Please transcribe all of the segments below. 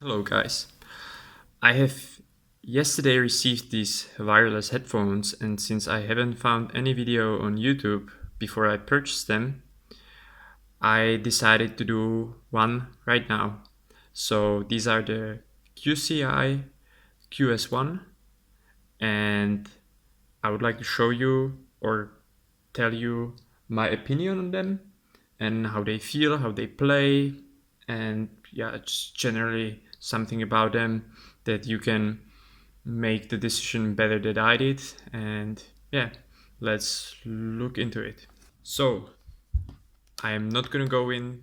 Hello guys. I have yesterday received these wireless headphones, and since I haven't found any video on YouTube before I purchased them, I decided to do one right now. So these are the QCY QS1, and I would like to show you or tell you my opinion on them and how they feel, how they play, and yeah, just generally something about them that you can make the decision better than I did. And yeah, let's look into it. So I am not gonna go in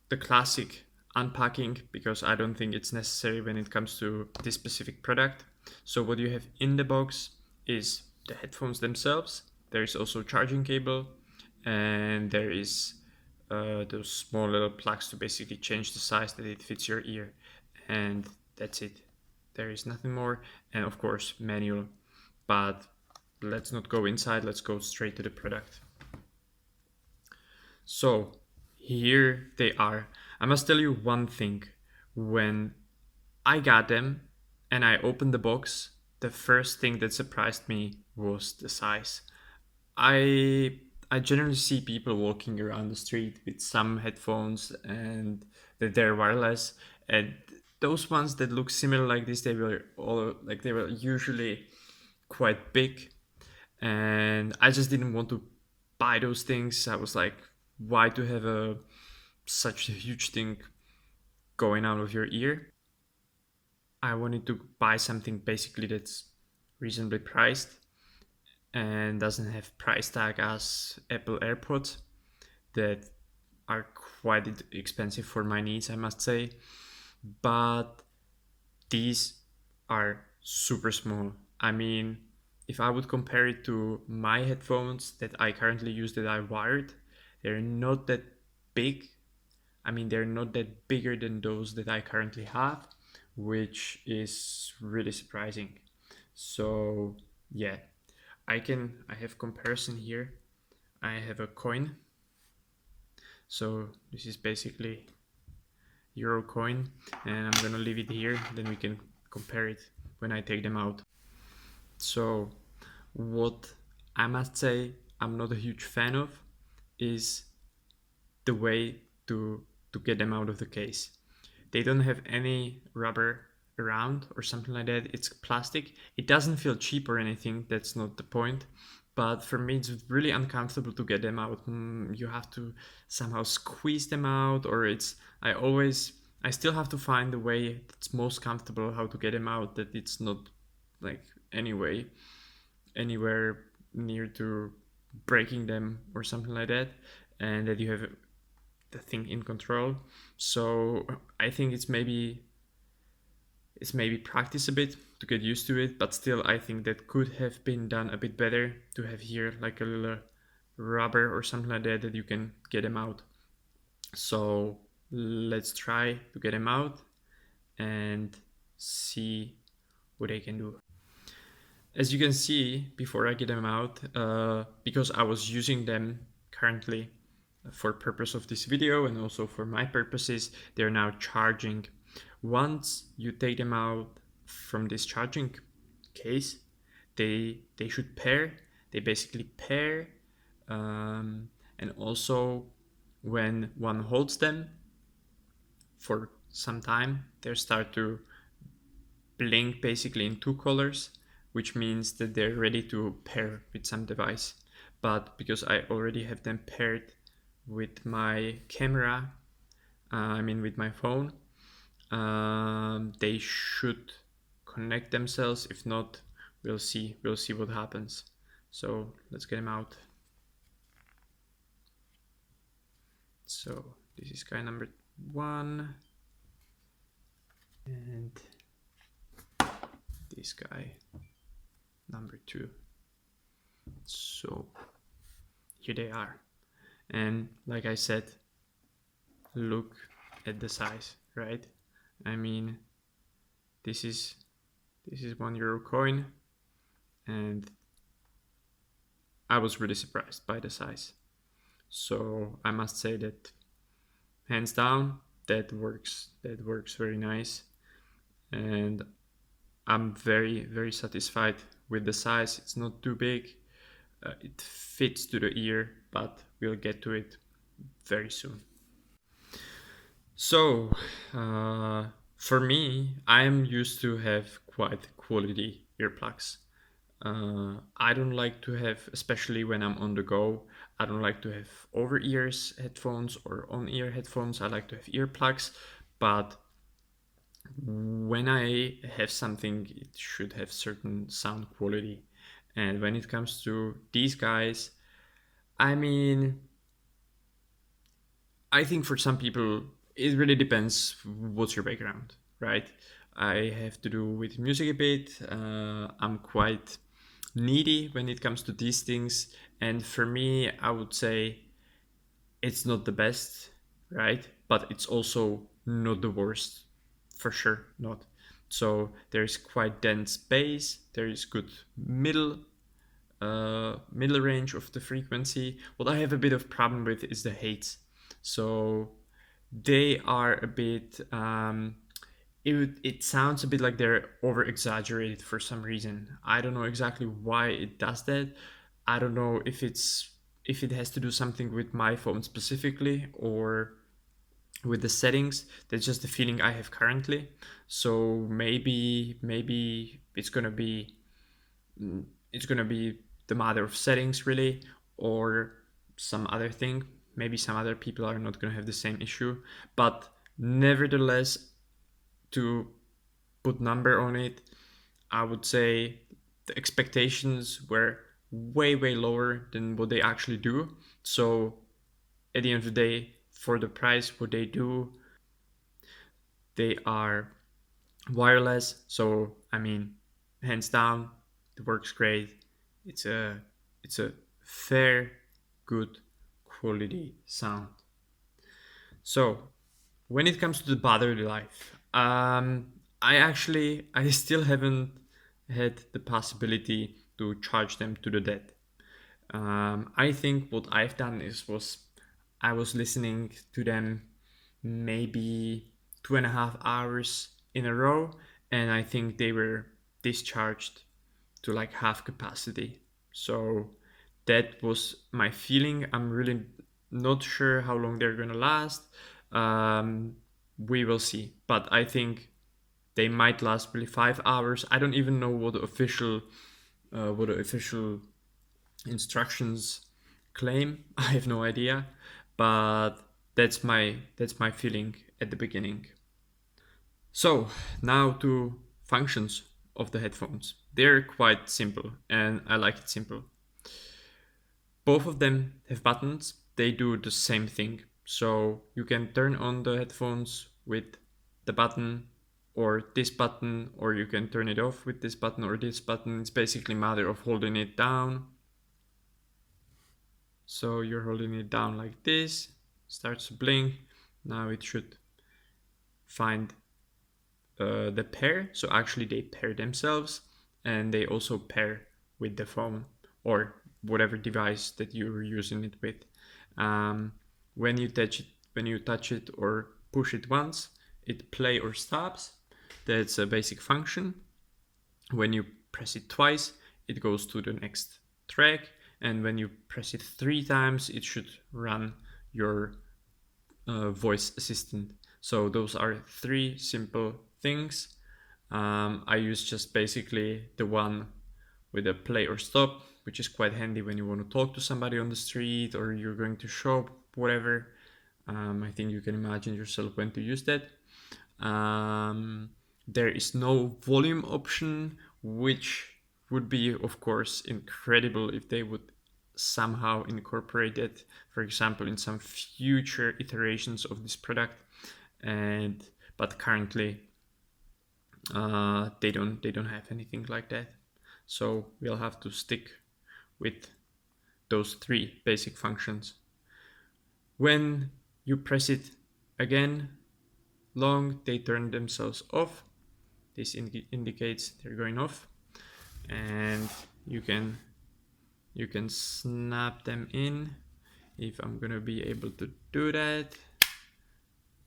the classic unpacking because I don't think it's necessary when it comes to this specific product. So what you have in the box is the headphones themselves. There is also charging cable, and there is those small little plugs to basically change the size that it fits your ear, and that's it. There is nothing more, and of course manual. But let's not go inside, let's go straight to the product. So here they are. I must tell you one thing. When I got them and I opened the box, the first thing that surprised me was the size. I I generally see people walking around the street with some headphones and that they're wireless, and those ones that look similar like this, they were usually quite big, and I just didn't want to buy those things. I was like, why to have a such a huge thing going out of your ear? I wanted to buy something basically that's reasonably priced and doesn't have price tag as Apple AirPods that are quite expensive for my needs, I must say. But these are super small. I mean, if I would compare it to my headphones that I currently use that I wired, they're not that big. I mean, they're not that bigger than those that I currently have, which is really surprising. So yeah, I have comparison here. I have a coin. So this is basically euro coin, and I'm gonna leave it here, then we can compare it when I take them out. So what I must say I'm not a huge fan of is the way to get them out of the case. They don't have any rubber around or something like that. It's plastic. It doesn't feel cheap or anything. That's not the point. But for me, it's really uncomfortable to get them out. You have to somehow squeeze them out, or it's. I still have to find the way that's most comfortable how to get them out. That it's not like anywhere near to breaking them or something like that, and that you have the thing in control. So I think it's maybe practice a bit to get used to it, but still I think that could have been done a bit better to have here like a little rubber or something like that you can get them out. So let's try to get them out and see what I can do. As you can see, before I get them out, because I was using them currently for purpose of this video and also for my purposes, they're now charging. Once you take them out from this charging case, they should pair. They basically pair, and also when one holds them for some time, they start to blink basically in two colors, which means that they're ready to pair with some device. But because I already have them paired with my camera, with my phone, they should connect themselves. If not, we'll see what happens. So let's get them out. So this is guy number 1, and this guy number 2. So here they are, and like I said, look at the size, right? I mean, this is €1 coin, and I was really surprised by the size. So I must say that hands down, that works very nice. and I'm very, very satisfied with the size. It's not too big. It fits to the ear, but we'll get to it very soon. So, for me, I am used to have quite quality earplugs. I don't like to have, especially when I'm on the go, I don't like to have over ears headphones or on ear headphones. I like to have earplugs, but when I have something, it should have certain sound quality. And when it comes to these guys, I mean, I think for some people, it really depends what's your background, right? I have to do with music a bit. I'm quite needy when it comes to these things. And for me, I would say it's not the best, right? But it's also not the worst, for sure not. So there's quite dense bass, there is good middle range of the frequency. What I have a bit of problem with is the heights. So they are a bit it sounds a bit like they're over exaggerated for some reason. I don't know exactly why it does that. I don't know if it has to do something with my phone specifically or with the settings. That's just the feeling I have currently. So maybe it's gonna be the matter of settings really, or some other thing. Maybe some other people are not gonna have the same issue, but nevertheless, to put number on it, I would say the expectations were way lower than what they actually do. So at the end of the day, for the price what they do, they are wireless. So I mean, hands down, it works great. It's a it's a fair, good quality sound. So when it comes to the battery life, I still haven't had the possibility to charge them to the dead. I think what I've done was I was listening to them maybe 2.5 hours in a row, and I think they were discharged to like half capacity. So that was my feeling. I'm really not sure how long they're gonna last. Um, we will see, but I think they might last really 5 hours. I don't even know what the official instructions claim. I have no idea, but that's my feeling at the beginning. So now to functions of the headphones. They're quite simple, and I like it simple. Both of them have buttons. They do the same thing. So you can turn on the headphones with the button or this button, or you can turn it off with this button or this button. It's basically a matter of holding it down. So you're holding it down like this, starts to blink. Now it should find the pair. So actually they pair themselves, and they also pair with the phone or whatever device that you're using it with. Um, when you touch it or push it once, it play or stops. That's a basic function. When you press it twice, it goes to the next track, and when you press it 3 times, it should run your voice assistant. So those are 3 simple things. I use just basically the one with a play or stop, which is quite handy when you want to talk to somebody on the street or you're going to shop, whatever. I think you can imagine yourself when to use that. There is no volume option, which would be, of course, incredible if they would somehow incorporate it, for example, in some future iterations of this product. But currently, they don't have anything like that. So we'll have to stick with those 3 basic functions. When you press it again long, they turn themselves off. This indicates they're going off, and you can snap them in. If I'm gonna be able to do that,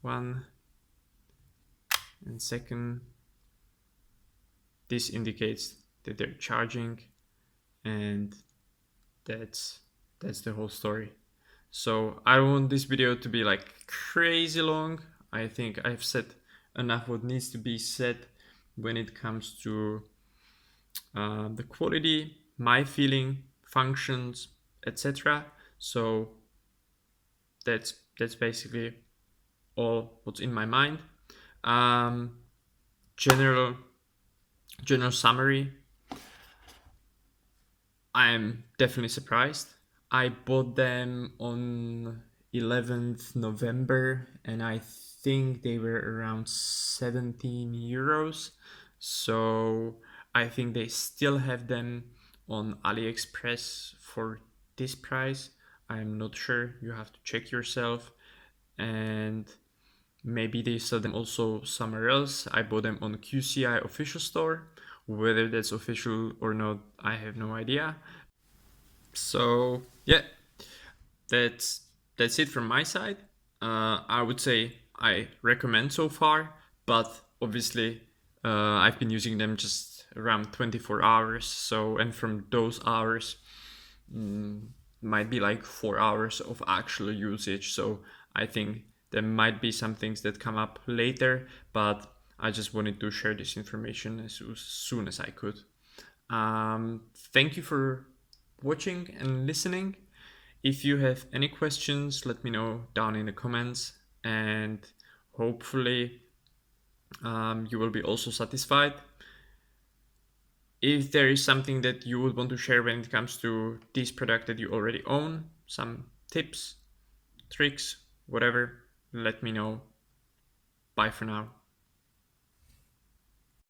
1 and second, this indicates that they're charging, and that's the whole story. So I don't want this video to be like crazy long. I think I've said enough what needs to be said when it comes to the quality, my feeling, functions, etc. So that's basically all what's in my mind. General summary. I'm definitely surprised. I bought them on 11th November and I think they were around 17 euros. So I think they still have them on AliExpress for this price. I'm not sure. You have to check yourself. And maybe they sell them also somewhere else. I bought them on QCY official store. Whether that's official or not, I have no idea. So yeah, that's it from my side. I would say I recommend so far, but obviously I've been using them just around 24 hours. So, and from those hours, might be like 4 hours of actual usage. So I think there might be some things that come up later, but I just wanted to share this information as soon as I could. Thank you for watching and listening. If you have any questions, let me know down in the comments, and hopefully you will be also satisfied. If there is something that you would want to share when it comes to this product that you already own, some tips, tricks, whatever, let me know. Bye for now.